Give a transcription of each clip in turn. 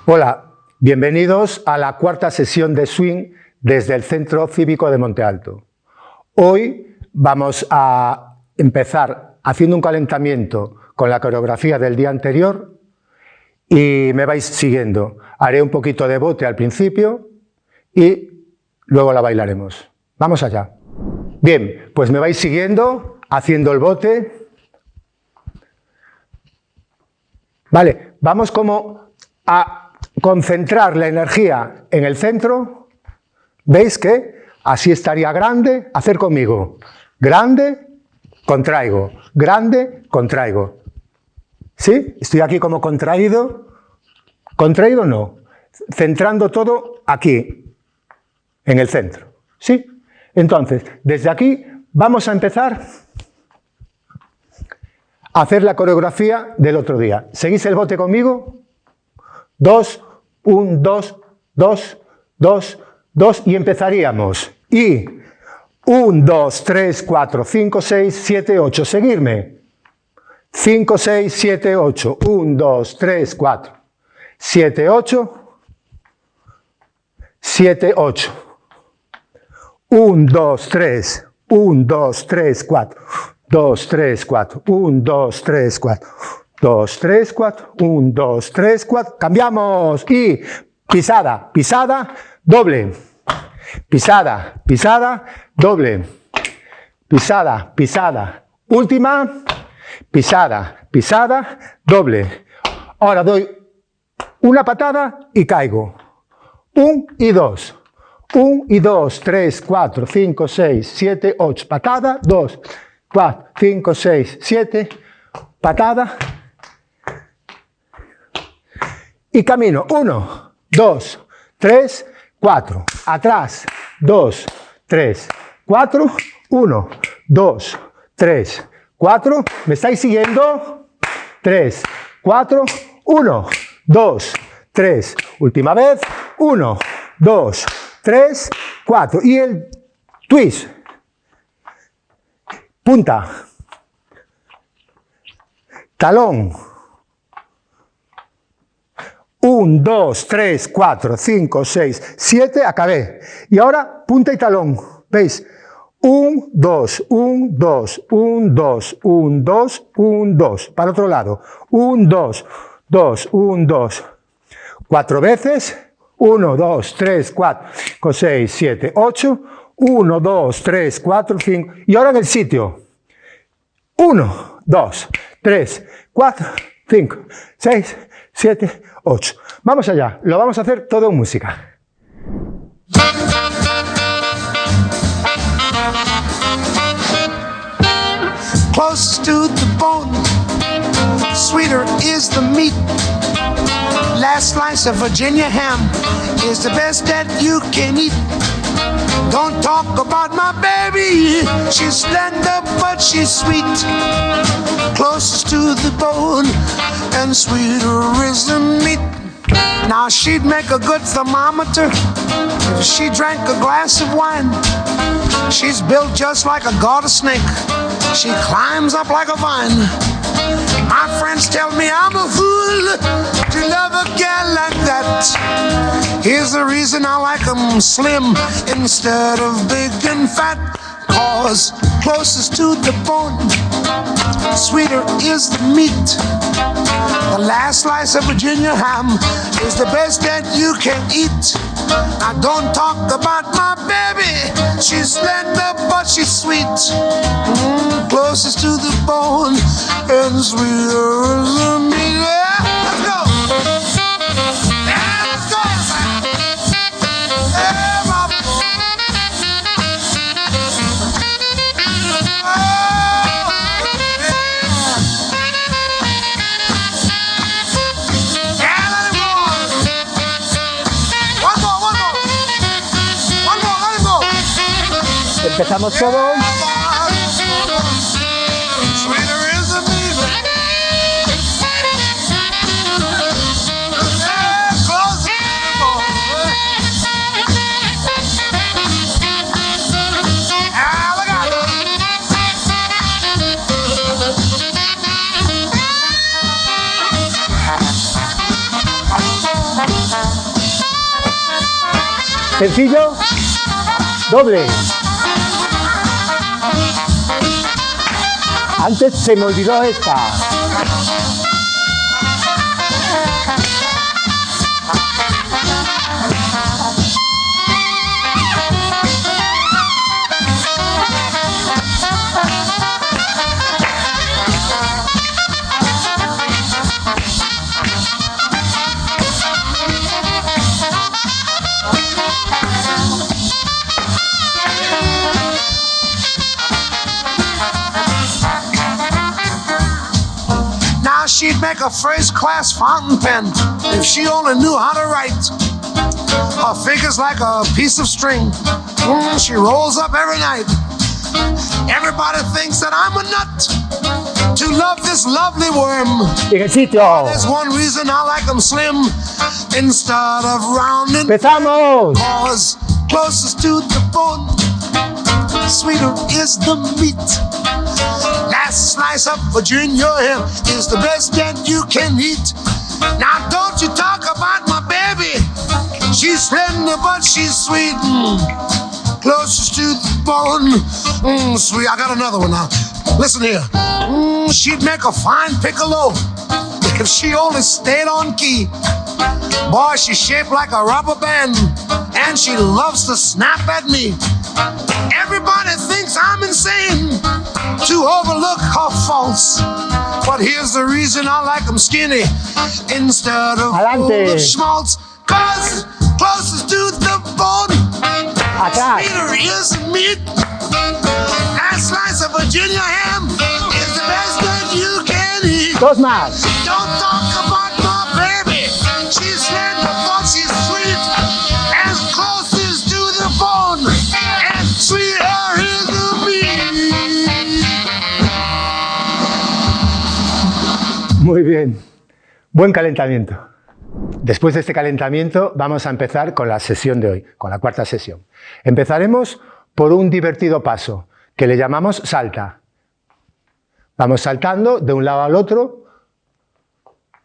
Hola, bienvenidos a la cuarta sesión de swing desde el Centro Cívico de Monte Alto. Hoy vamos a empezar haciendo un calentamiento con la coreografía del día anterior y me vais siguiendo. Haré un poquito de bote al principio y luego la bailaremos. Vamos allá. Bien, pues me vais siguiendo haciendo el bote. Vale, vamos como a concentrar la energía en el centro. ¿Veis que así estaría grande? Hacer conmigo. Grande, contraigo. Grande, contraigo. ¿Sí? Estoy aquí como contraído. Contraído no. Centrando todo aquí, en el centro. ¿Sí? Entonces, desde aquí vamos a empezar a hacer la coreografía del otro día. ¿Seguís el bote conmigo? 2, 1, 2, 2, 2, 2 y empezaríamos. Y 1, 2, 3, 4, 5, 6, 7, 8. Seguirme. 5, 6, 7, 8. 1, 2, 3, 4, 7, 8. 7, 8. 1, 2, 3. 1, 2, 3, 4. 2, 3, 4. 1, 2, 3, 4. 2, 3, 4. 1, 2, 3, 4. Cambiamos. Y pisada, pisada, doble. Pisada, pisada, doble. Pisada, pisada. Última. Pisada, pisada, doble. Ahora doy una patada y caigo. 1 y 2. 1 y 2, 3, 4, 5, 6, 7, 8. Patada, 2, 4, 5, 6, 7. Patada. Y camino. 1, 2, 3, 4. Atrás. 2, 3, 4. 1, 2, 3, 4. ¿Me estáis siguiendo? 3, 4. 1, 2, 3. Última vez. 1, 2, 3, 4. Y el twist. Punta. Talón. 1, 2, 3, 4, 5, 6, 7. Acabé. Y ahora punta y talón. ¿Veis? 1, 2, 1, 2, 1, 2, 1, 2, 1, 2. Para otro lado. 1, 2, 2, 1, 2. 4 veces. 1, 2, 3, 4, 5, 6, 7, 8. 1, 2, 3, 4, 5. Y ahora en el sitio. 1, 2, 3, 4, 5, 6, 7, 8. Vamos allá. Lo vamos a hacer todo en música. Close to the bone, sweeter is the meat. Last slice of Virginia ham is the best that you can eat. Don't talk about my baby, she's slender but she's sweet. Closest to the bone and sweeter is the meat. Now she'd make a good thermometer if she drank a glass of wine. She's built just like a garter snake, she climbs up like a vine. My friends tell me I'm a fool to love a gal like that. Here's the reason I like 'em slim instead of big and fat. 'Cause closest to the bone, sweeter is the meat. The last slice of Virginia ham is the best that you can eat. Now don't talk about my baby, she's slender but she's sweet. Closest to the bone and sweeter is the meat. Yeah, let's go. Yeah, let's go. Yeah, my boy. Empezamos todos. Sencillo, doble. Antes se me olvidó esta. She'd make a first-class fountain pen if she only knew how to write. Her figure's like a piece of string. She rolls up every night. Everybody thinks that I'm a nut to love this lovely worm. En el sitio. There's one reason I like them slim instead of round and ¡Empezamos! cause closest to the bone, sweeter is the meat. Last slice of Virginia ham is the best that you can eat. Now don't you talk about my baby. She's slender but she's sweet. Closest to the bone. Sweet. I got another one now. Listen here. She'd make a fine piccolo if she only stayed on key. Boy, she's shaped like a rubber band, and she loves to snap at me. Everybody thinks I'm insane to overlook her faults, but here's the reason I like them skinny instead of full of schmaltz. Cause closest to the bone, sweeter is the meat. That slice of Virginia ham is the best that you can eat. Dos más. Don't talk about my baby. She's slender but she's sweet, as closest to the bone, and sweeter is the meat. Muy bien. Buen calentamiento. Después de este calentamiento vamos a empezar con la sesión de hoy, con la cuarta sesión. Empezaremos por un divertido paso que le llamamos salta. Vamos saltando de un lado al otro,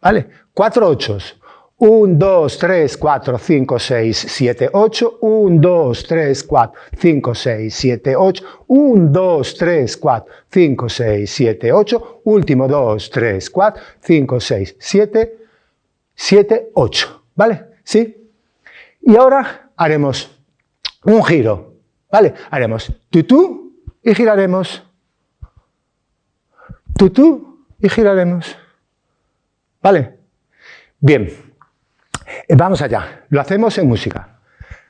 ¿vale? 4 ochos. 1, 2, 3, 4, 5, 6, 7, 8. 1, 2, 3, 4, 5, 6, 7, 8. 1, 2, 3, 4, 5, 6, 7, 8. Último 2, 3, 4, 5, 6, 7, 7, 8. ¿Vale? ¿Sí? Y ahora haremos un giro. ¿Vale? Haremos tutú y giraremos. Tutú y giraremos. ¿Vale? Bien. Vamos allá. Lo hacemos en música.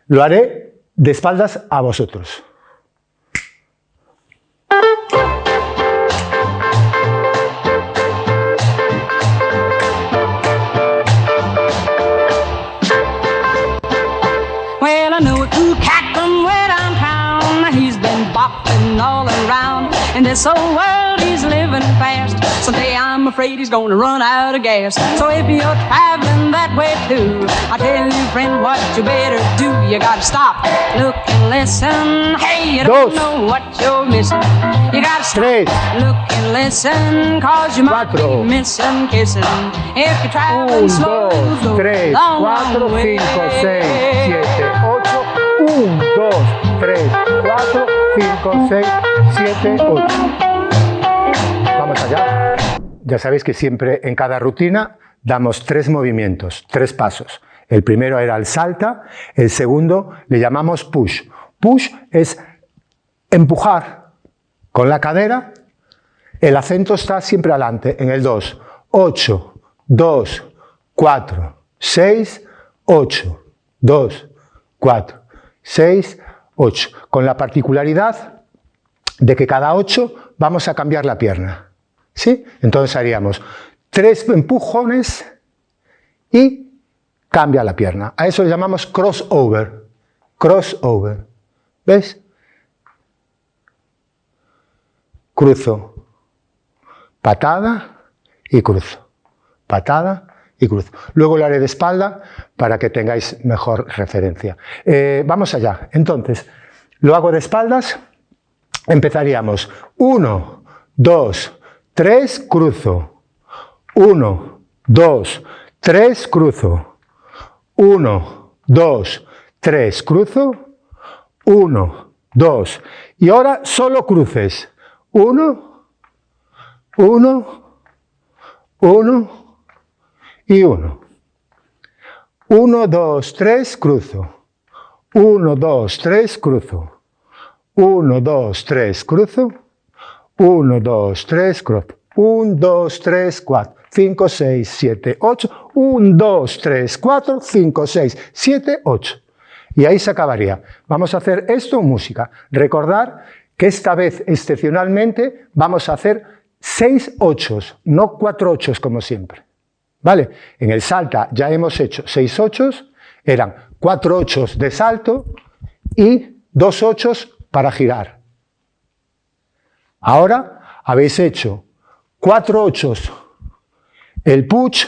Lo haré de espaldas a vosotros. Well, I know a cool cat from way downtown. He's been bopping all around. In this old world, he's living fast. Someday I'm afraid he's gonna run out of gas. So if you're traveling that way too, I tell you, friend, what you better do. You gotta stop, look and listen. Hey, you don't know what you're missing. You gotta stop, look and listen, cause you might be missing kissing. If you're traveling slow, 1, 2, 3, 4, 5, 6, 7, 8. 1, 2, 3, 4, 5, 6, 7, 8. Vamos allá. Ya sabéis que siempre en cada rutina damos 3 movimientos, 3 pasos. El primero era el salta, el segundo le llamamos push. Push es empujar con la cadera, el acento está siempre adelante, en el 2. 8, 2, 4, 6, 8, 2, 4, 6, 8. Con la particularidad de que cada 8 vamos a cambiar la pierna. ¿Sí? Entonces haríamos 3 empujones y cambia la pierna. A eso le llamamos crossover. Crossover. ¿Ves? Cruzo. Patada y cruzo. Patada y cruzo. Luego lo haré de espalda para que tengáis mejor referencia. Vamos allá. Entonces, lo hago de espaldas. Empezaríamos. 1, 2, 3, cruzo. 1, 2, 3, cruzo. 1, 2, 3, cruzo, 1, 2. Y ahora solo cruces. 1, 1, 1 y 1. 1, 2, 3, cruzo. 1, 2, 3, cruzo. 1, 2, 3, cruzo. 1, 2, 3, cruzo. 1, 2, 3, 4, 5, 6, 7, 8. 1, 2, 3, 4, 5, 6, 7, 8. Y ahí se acabaría. Vamos a hacer esto en música. Recordar que esta vez, excepcionalmente, vamos a hacer 6 ochos, no 4 ochos como siempre. ¿Vale? En el salta ya hemos hecho 6 ochos, eran 4 ochos de salto y 2 ochos para girar. Ahora habéis hecho 4 ochos el push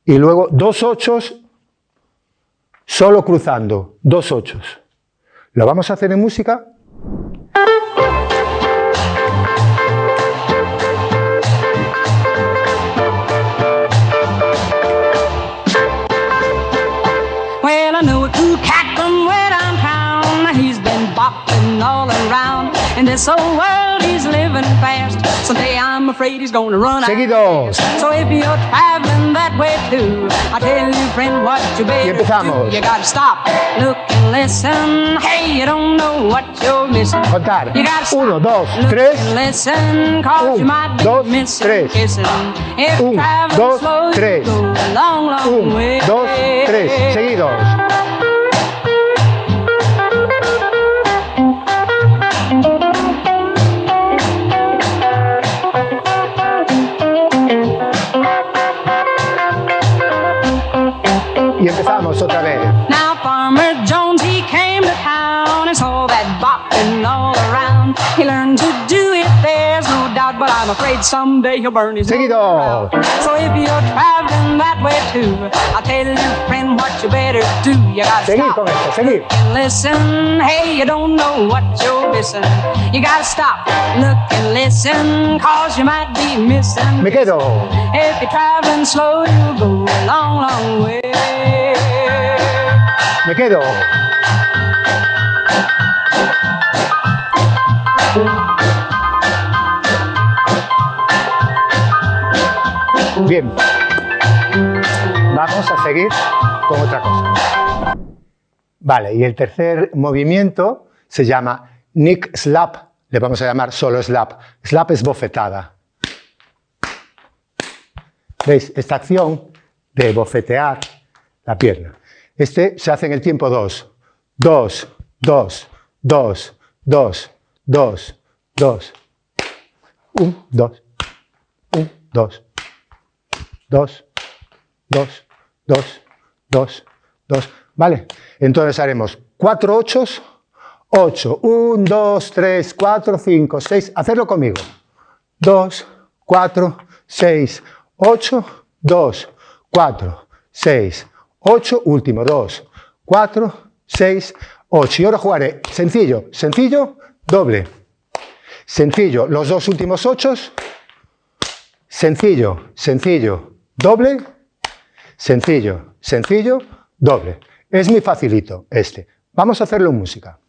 y luego 2 ochos solo cruzando, 2 ochos. ¿Lo vamos a hacer en música? Well, I know a cool cat from way downtown. He's been bopping all around. In this old world, he's living fast. Someday I'm afraid he's gonna run out. Seguidos. So if you're traveling that way too, I tell you, friend, what you better empezamos. do. You gotta stop, look and listen. Hey, you don't know what you're missing. Contar. You gotta stop, 1, 2, look 3. and listen, 'cause you might be 1, 2, missing 3. kissing. If you're 1, traveling 2, slow, 3. you go a long, long 1, way. 2, 3. Seguidos. Y empezamos otra vez. Now Farmer Jones, he came to town and saw that bopping all around. He learned to do it, there's no doubt, but I'm afraid someday he'll burn his Seguido. own out. So if you're traveling that way too, I tell you, friend, what you better do. You gotta Seguir stop con esto, seguir. and listen. Hey, you don't know what you're missing. You gotta stop, look and listen, 'cause you might be missing. Me quedo. If you're traveling slow, you'll go a long, long way. Me quedo. Bien. Vamos a seguir con otra cosa. Vale, y el tercer movimiento se llama Nick Slap. Le vamos a llamar solo Slap. Slap es bofetada. ¿Veis? Esta acción de bofetear la pierna. Este se hace en el tiempo 2. 2, 2, 2, 2, 2, 2. 1, 2, 1, 2, 2, 2, 2, 2, 2. ¿Vale? Entonces haremos 4 ochos, 8. 1, 2, 3, 4, 5, 6. Hacerlo conmigo. 2, 4, 6, 8, 2, 4, 6, 8, último, 2, 4, 6, 8. Y ahora jugaré sencillo, sencillo, doble. Sencillo, los dos últimos 8. Sencillo, sencillo, doble. Sencillo, sencillo, doble. Es muy facilito este. Vamos a hacerlo en música.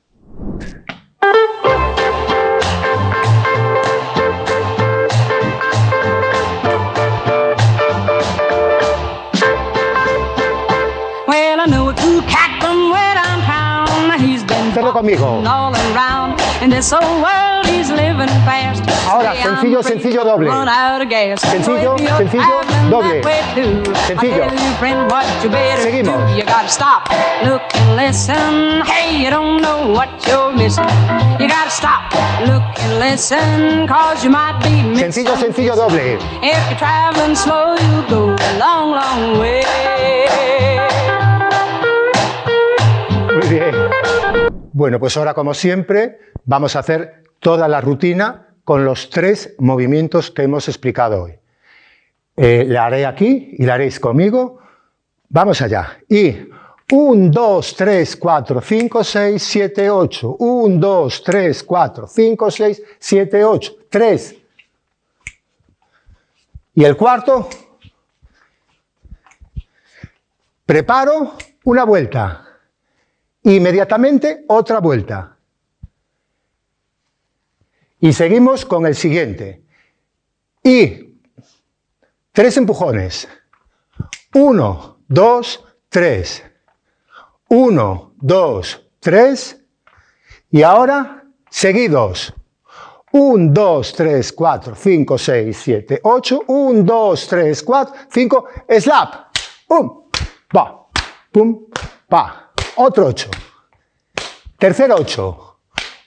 Well, I know a cool cat from way downtown. He's been Hacerlo conmigo. bopping all around. In this old world, he's living fast. Ahora, Someday I'm sencillo, afraid sencillo, he'll doble. run out of gas. Sencillo, So if you're sencillo, traveling doble. that way too, Sencillo. I tell you, friend, what you better Seguimos. do. You gotta stop, look and listen. Hey, you don't know what you're missing. You gotta stop, look and listen, 'cause you might be missing. Sencillo, sencillo, doble. If you're traveling slow, you go a long, long way. Muy bien. Bueno, pues ahora, como siempre, vamos a hacer toda la rutina con los 3 movimientos que hemos explicado hoy. La haré aquí y la haréis conmigo. Vamos allá. Y 1, 2, 3, 4, 5, 6, 7, 8. 1, 2, 3, 4, 5, 6, 7, 8. 3. Y el cuarto. Preparo una vuelta. Inmediatamente otra vuelta. Y seguimos con el siguiente. Y 3 empujones. 1, 2, 3. 1, 2, 3. Y ahora seguidos. 1, 2, 3, 4, 5, 6, 7, 8. 1, 2, 3, 4, 5. Slap. Pum, pa, pum, pa. Otro 8. Tercer 8.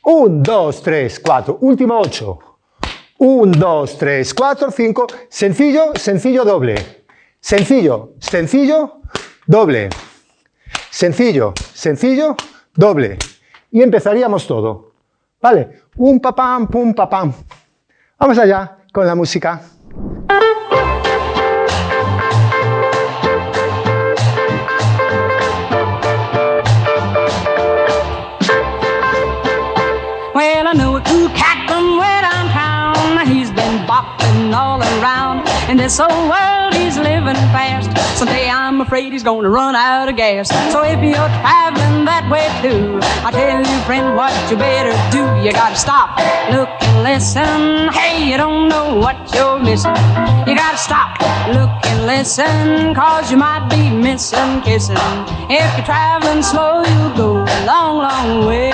1, 2, 3, 4. Último 8. 1, 2, 3, 4, 5. Sencillo, sencillo, doble. Sencillo, sencillo, doble. Sencillo, sencillo, doble. Y empezaríamos todo. ¿Vale? Un papam, pum papam. Vamos allá con la música. Well, I know a cool cat somewhere downtown. He's been bopping all around. In this old world, he's living fast. Someday I'm afraid he's gonna run out of gas. So if you're traveling that way too, I tell you, friend, what you better do. You gotta stop, look and listen. Hey, you don't know what you're missing. You gotta stop, look and listen, 'cause you might be missing kissing. If you're traveling slow, you'll go a long, long way.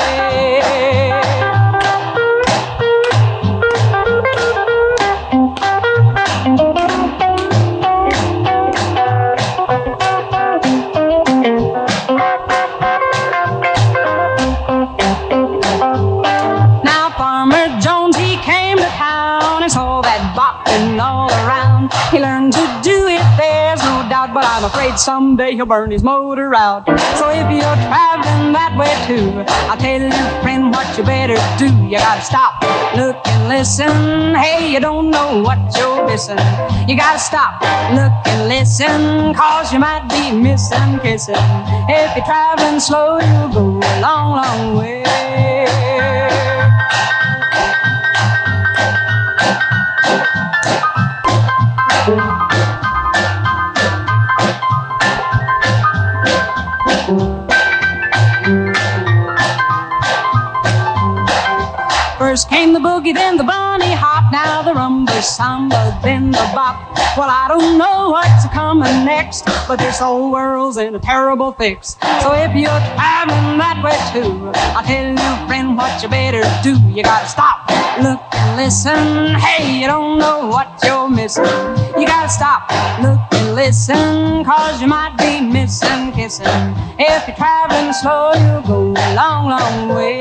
He learned to do it, there's no doubt, but I'm afraid someday he'll burn his motor out. So if you're traveling that way too, I'll tell you, friend, what you better do. You gotta stop, look and listen. Hey, you don't know what you're missing. You gotta stop, look and listen, 'cause you might be missing kissing. If you're traveling slow, you'll go a long, long way. First came the boogie, then the bunny hop, now the rumba samba, then the bop. Well, I don't know what's coming next, but this whole world's in a terrible fix. So if you're traveling that way too, I'll tell you, friend, what you better do. You gotta stop, look and listen. Hey, you don't know what you're missing. You gotta stop, look and listen, 'cause you might be missing kissing. If you're traveling slow, you'll go a long, long way.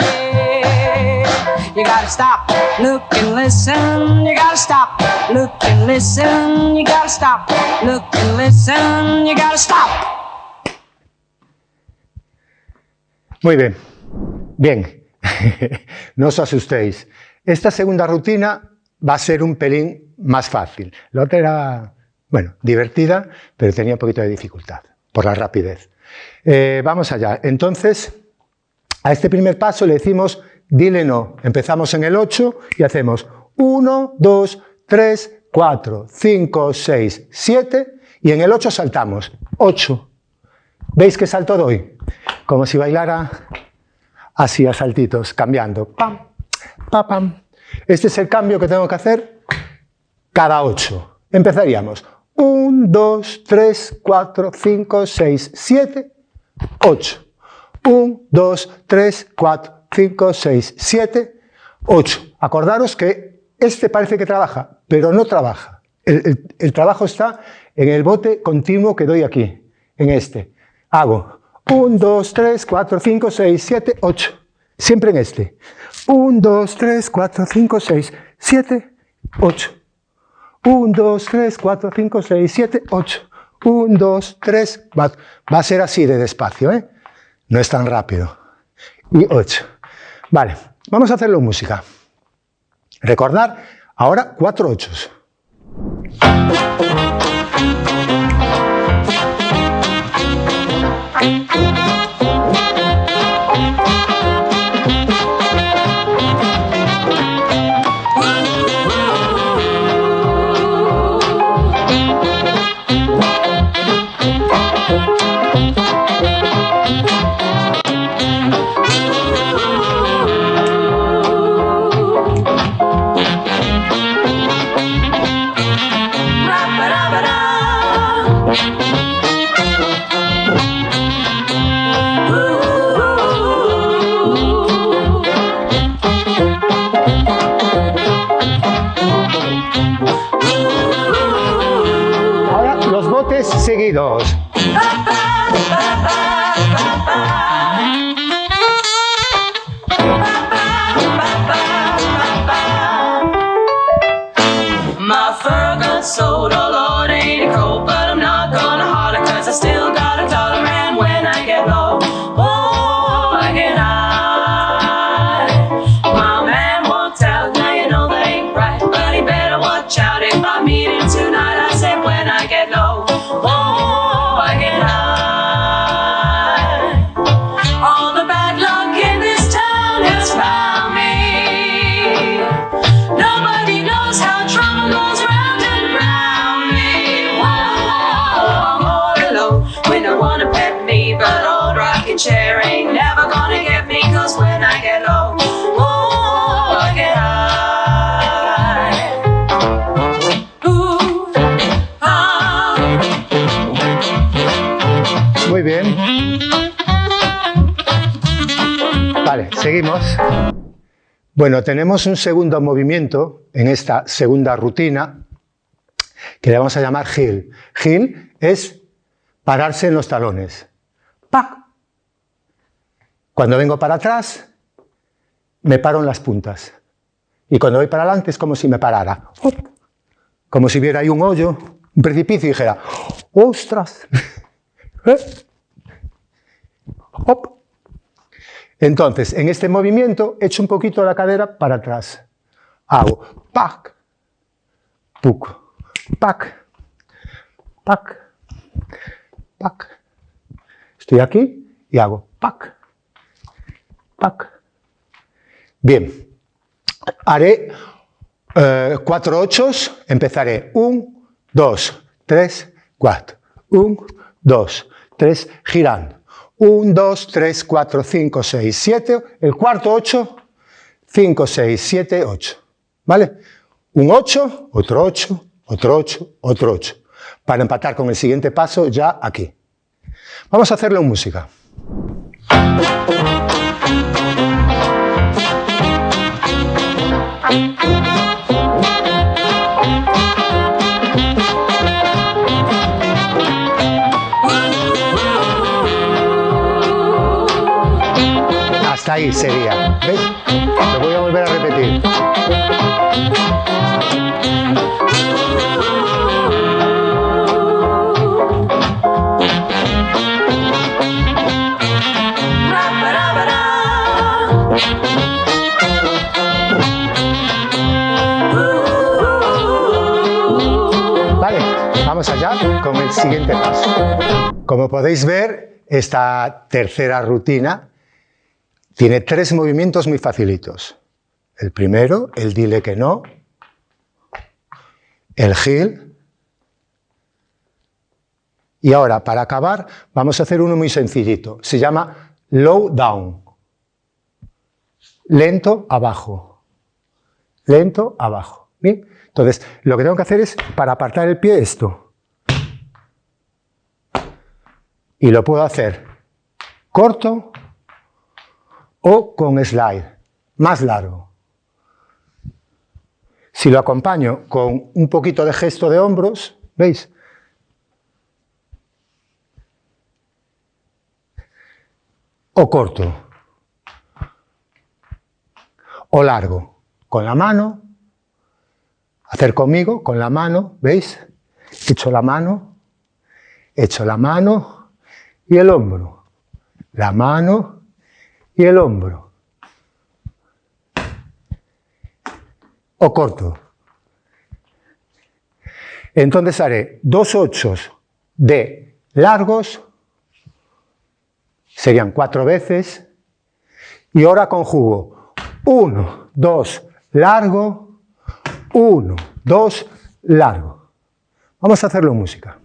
You gotta stop, look and listen. You gotta stop, look and listen. You gotta stop, look and listen. You gotta stop. Muy bien. Bien. No os asustéis. Esta segunda rutina va a ser un pelín más fácil. La otra era, bueno, divertida, pero tenía un poquito de dificultad por la rapidez. Vamos allá. Entonces, a este primer paso le decimos dile no. Empezamos en el 8 y hacemos 1, 2, 3, 4, 5, 6, 7 y en el 8 saltamos. 8. ¿Veis qué salto doy? Como si bailara así a saltitos, cambiando. Pam, pa, pam. Este es el cambio que tengo que hacer cada 8. Empezaríamos. 1, 2, 3, 4, 5, 6, 7, 8. 1, 2, 3, 4, 5, 6, 7, 8. Acordaros que este parece que trabaja, pero no trabaja. El trabajo está en el bote continuo que doy aquí, en este. Hago 1, 2, 3, 4, 5, 6, 7, 8. Siempre en este. 1, 2, 3, 4, 5, 6, 7, 8. 1, 2, 3, 4, 5, 6, 7, 8. 1, 2, 3, 4. Va a ser así de despacio, ¿eh? No es tan rápido. Y 8. Vale, vamos a hacerlo en música. Recordar ahora 4 ochos. seguidos. My fur got sold, oh Lord, ain't it cold? But I'm not gonna holler, cause I still got $1. And when I get low, oh, I get high. My man won't tell, now you know that ain't right. But he better watch out if I meet him tonight. I said when I get low, oh, I get high. All the bad luck in this town has found me. Nobody knows how trouble goes round and round me. Whoa, I'm all alone. We don't wanna pet me, but old rocking chair ain't never gonna get me. Cause when I get low, oh, I get high. Ooh, ah. Muy bien. Vale, seguimos. Bueno, tenemos un segundo movimiento en esta segunda rutina que le vamos a llamar heel. Heel es pararse en los talones. ¡Pac! Cuando vengo para atrás, me paro en las puntas. Y cuando voy para adelante es como si me parara. ¡Hop! Como si viera ahí un hoyo, un precipicio y dijera, ¡ostras! ¡Hop! Entonces, en este movimiento, echo un poquito la cadera para atrás. Hago pac, puc, pac, pac, pac. Estoy aquí y hago pac, pac. Bien. Haré 4 ochos. Empezaré 1, 2, 3, 4. 1, 2, 3, girando. 1, 2, 3, 4, 5, 6, 7, el cuarto 8, 5, 6, 7, 8. ¿Vale? Un 8, otro 8, otro 8, otro 8. Para empatar con el siguiente paso ya aquí. Vamos a hacerlo en música. Hasta ahí sería. ¿Ves? Lo voy a volver a repetir. Vale, vamos allá con el siguiente paso. Como podéis ver, esta tercera rutina tiene 3 movimientos muy facilitos. El primero, el dile que no, el heel. Y ahora, para acabar, vamos a hacer uno muy sencillito. Se llama low down. Lento abajo. Lento abajo. ¿Bien? Entonces, lo que tengo que hacer es, para apartar el pie, esto. Y lo puedo hacer corto o con slide, más largo. Si lo acompaño con un poquito de gesto de hombros, ¿veis? O corto. O largo. Con la mano. Hacer conmigo, con la mano, ¿veis? Echo la mano y el hombro. La mano y el hombro. O corto. Entonces haré 2 ochos de largos, serían 4 veces, y ahora conjugo 1, 2, largo, 1, 2, largo. Vamos a hacerlo en música.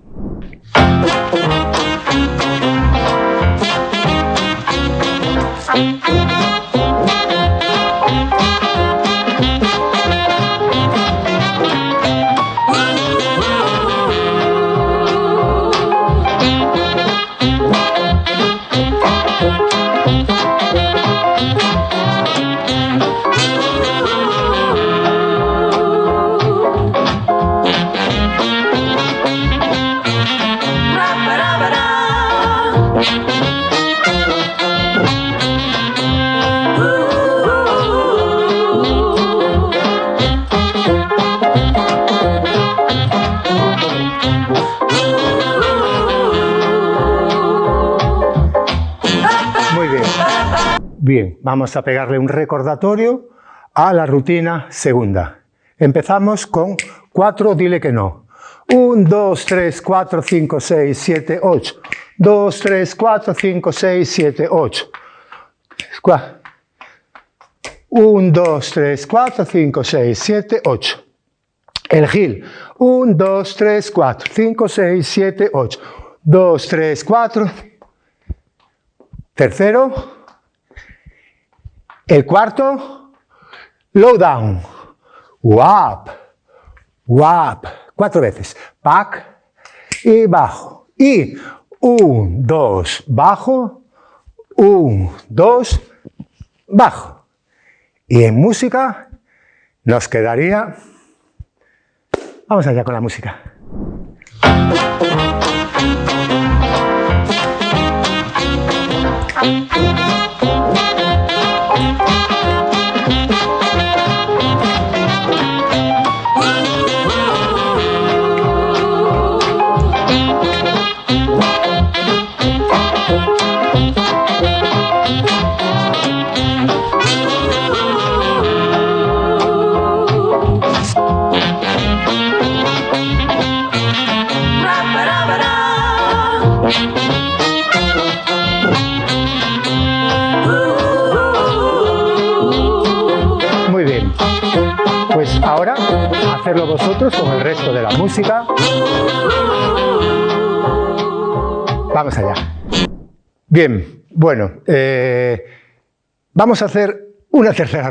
Bien, vamos a pegarle un recordatorio a la rutina segunda. Empezamos con 4, dile que no. 1, 2, 3, 4, 5, 6, 7, 8. 2, 3, 4, 5, 6, 7, 8. 1, 2, 3, 4, 5, 6, 7, 8. El Gil. 1, 2, 3, 4, 5, 6, 7, 8. 2, 3, 4. Tercero. El cuarto. Low down. Wap. Wap. 4 veces. Back y bajo. Y 1, 2, bajo. 1, 2, bajo. Y en música nos quedaría... Vamos allá con la música. Muy bien, pues ahora hacerlo vosotros con el resto de la música. Vamos allá. Bien, bueno, vamos a hacer una tercera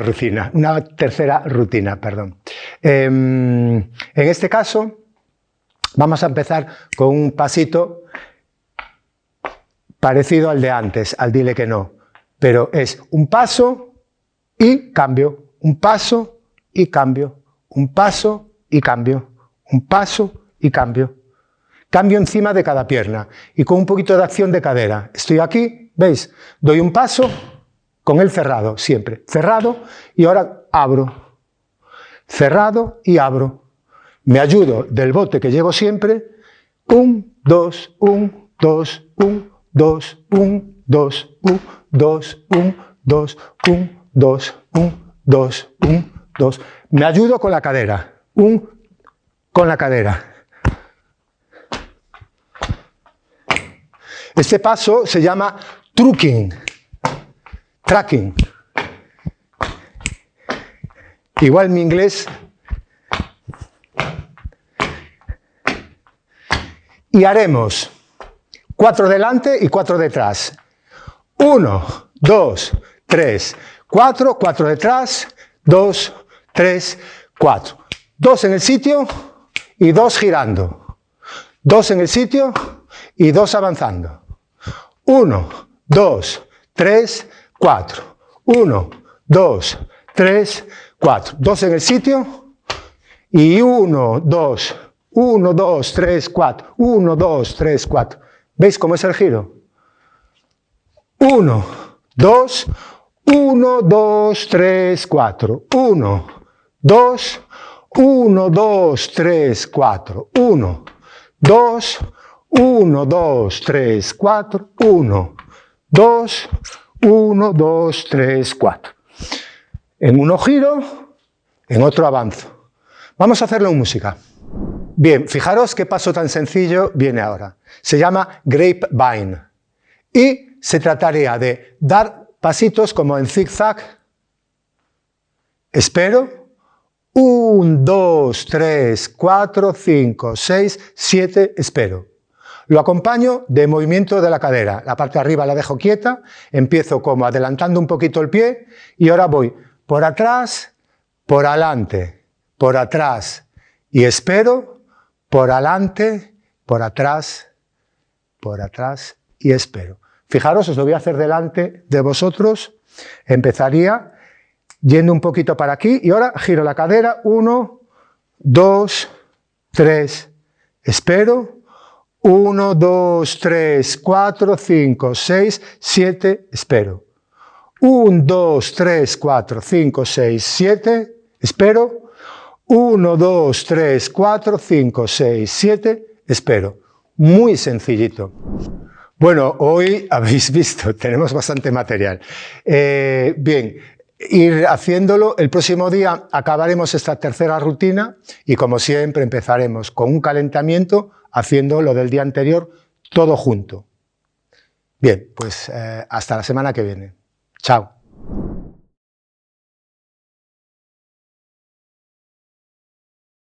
rutina, perdón. En este caso vamos a empezar con un pasito parecido al de antes, al dile que no, pero es un paso y cambio, un paso y cambio, un paso y cambio, un paso y cambio. Cambio encima de cada pierna y con un poquito de acción de cadera. Estoy aquí, ¿veis? Doy un paso con el cerrado, siempre. Cerrado y ahora abro. Cerrado y abro. Me ayudo del bote que llevo siempre. 1, 2, 1, 2, 1, 2, 1, 2, 1, 2, 1, 2, 1, 2, 1, 2, 1, 2. Me ayudo con la cadera. Con la cadera. Este paso se llama trucking. Tracking. Igual mi inglés. Y haremos 4 delante y 4 detrás. 1, 2, 3, 4, 4 detrás, 2, 3, 4. 2 en el sitio y 2 girando. 2 en el sitio y 2 avanzando. 1, 2, 3, 4. 1, 2, 3, 4. 2 en el sitio y 1, 2, 1, 2, 3, 4. 1, 2, 3, 4. ¿Veis cómo es el giro? 1, 2, 1, 2, 3, 4. 1, 2, 1, 2, 3, 4. 1, 2, 1, 2, 3, 4. 1, 2, 1, 2, 3, 4. En uno giro, en otro avanzo. Vamos a hacerlo en música. Bien, fijaros qué paso tan sencillo viene ahora. Se llama grapevine. Y se trataría de dar pasitos como en zigzag. Espero. 1, 2, 3, 4, 5, 6, 7, espero. Lo acompaño de movimiento de la cadera. La parte de arriba la dejo quieta. Empiezo como adelantando un poquito el pie. Y ahora voy por atrás, por adelante, por atrás. Y espero. Por adelante, por atrás y espero. Fijaros, os lo voy a hacer delante de vosotros. Empezaría yendo un poquito para aquí y ahora giro la cadera. 1, 2, 3, espero. 1, 2, 3, 4, 5, 6, 7, espero. 1, 2, 3, 4, 5, 6, 7, espero. 1, 2, 3, 4, 5, 6, 7, espero. Muy sencillito. Bueno, hoy habéis visto, tenemos bastante material. Bien, ir haciéndolo. El próximo día acabaremos esta tercera rutina y, como siempre, empezaremos con un calentamiento haciendo lo del día anterior todo junto. Bien, pues hasta la semana que viene. Chao.